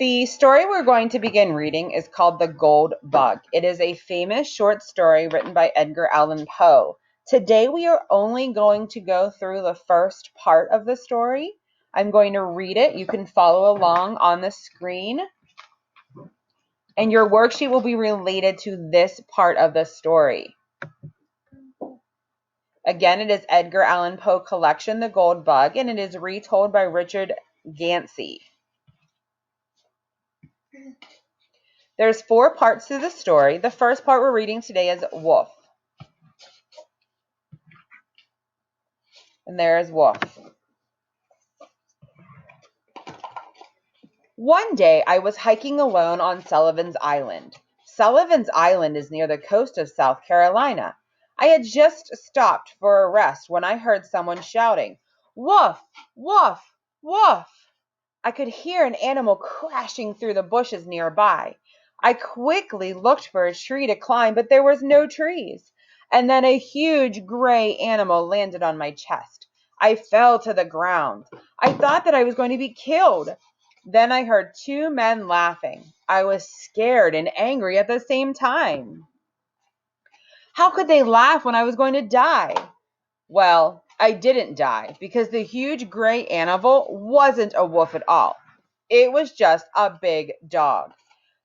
The story we're going to begin reading is called The Gold Bug. It is a famous short story written by Edgar Allan Poe. Today we are only going to go through the first part of the story. I'm going to read it. You can follow along on the screen. And your worksheet will be related to this part of the story. Again, it is Edgar Allan Poe collection, The Gold Bug, and it is retold by Richard Yancey. There's 4 parts to the story. The first part we're reading today is Wolf. And there is Wolf. One day I was hiking alone on Sullivan's Island. Sullivan's Island is near the coast of South Carolina. I had just stopped for a rest when I heard someone shouting, "Wolf! Wolf! Wolf!" I could hear an animal crashing through the bushes nearby. I quickly looked for a tree to climb, but there was no trees. And then a huge gray animal landed on my chest. I fell to the ground. I thought that I was going to be killed. Then I heard 2 men laughing. I was scared and angry at the same time. How could they laugh when I was going to die? Well, I didn't die because the huge gray animal wasn't a wolf at all. It was just a big dog.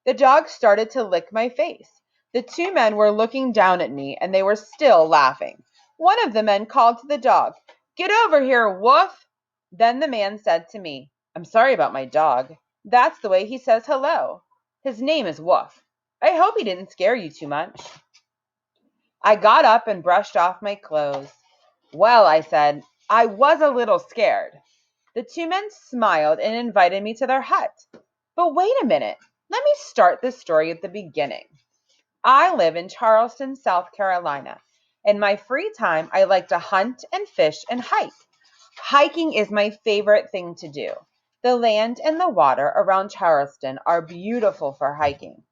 The dog started to lick my face. The 2 men were looking down at me and they were still laughing. One of the men called to the dog, "Get over here, Wolf!" Then the man said to me, "I'm sorry about my dog. That's the way he says hello. His name is Wolf. I hope he didn't scare you too much." I got up and brushed off my clothes. "Well," I said, "I was a little scared." The 2 men smiled and invited me to their hut. But wait a minute. Let me start this story at the beginning. I live in Charleston, South Carolina. In my free time, I like to hunt and fish and hike. Hiking is my favorite thing to do. The land and the water around Charleston are beautiful for hiking.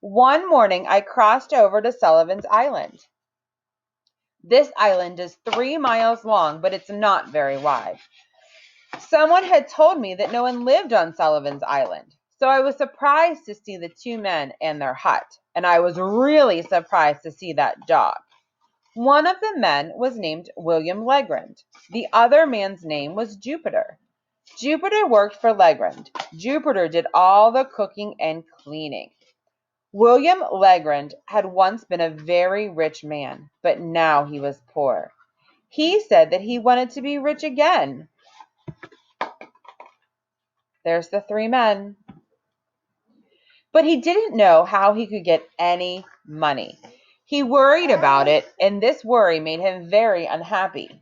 One morning, I crossed over to Sullivan's Island. This island is 3 miles long, but it's not very wide. Someone had told me that no one lived on Sullivan's Island, so I was surprised to see the 2 men and their hut, and I was really surprised to see that dog. One of the men was named William Legrand. The other man's name was Jupiter. Jupiter worked for Legrand. Jupiter did all the cooking and cleaning. William Legrand had once been a very rich man, but now he was poor. He said that he wanted to be rich again. There's the 3 men. But he didn't know how he could get any money. He worried about it, and this worry made him very unhappy.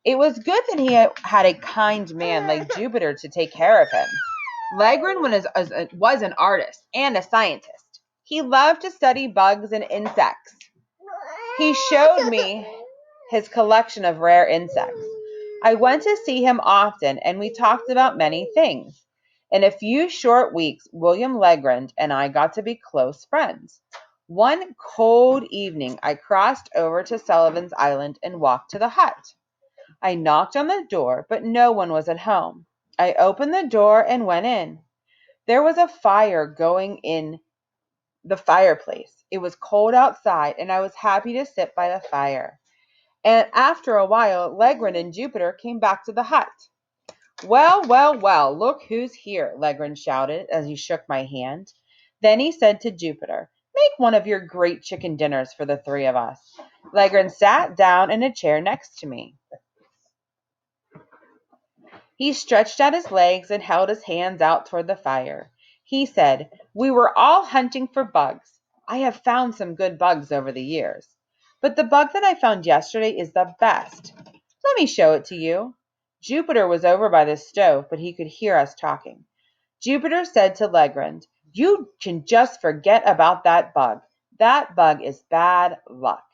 It was good that he had a kind man like Jupiter to take care of him. Legrand was an artist and a scientist. He loved to study bugs and insects. He showed me his collection of rare insects. I went to see him often, and we talked about many things. In a few short weeks, William Legrand and I got to be close friends. One cold evening, I crossed over to Sullivan's Island and walked to the hut. I knocked on the door, but no one was at home. I opened the door and went in. There was a fire going in the fireplace. It was cold outside, and I was happy to sit by the fire. And after a while, Legrand and Jupiter came back to the hut. "Well, well, well, look who's here," Legrand shouted as he shook my hand. Then he said to Jupiter, "Make one of your great chicken dinners for the 3 of us." Legrand sat down in a chair next to me. He stretched out his legs and held his hands out toward the fire. He said, "We were all hunting for bugs. I have found some good bugs over the years. But the bug that I found yesterday is the best. Let me show it to you." Jupiter was over by the stove, but he could hear us talking. Jupiter said to Legrand, "You can just forget about that bug. That bug is bad luck."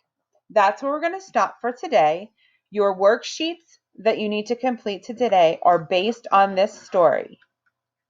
That's where we're going to stop for today. Your worksheets that you need to complete today are based on this story.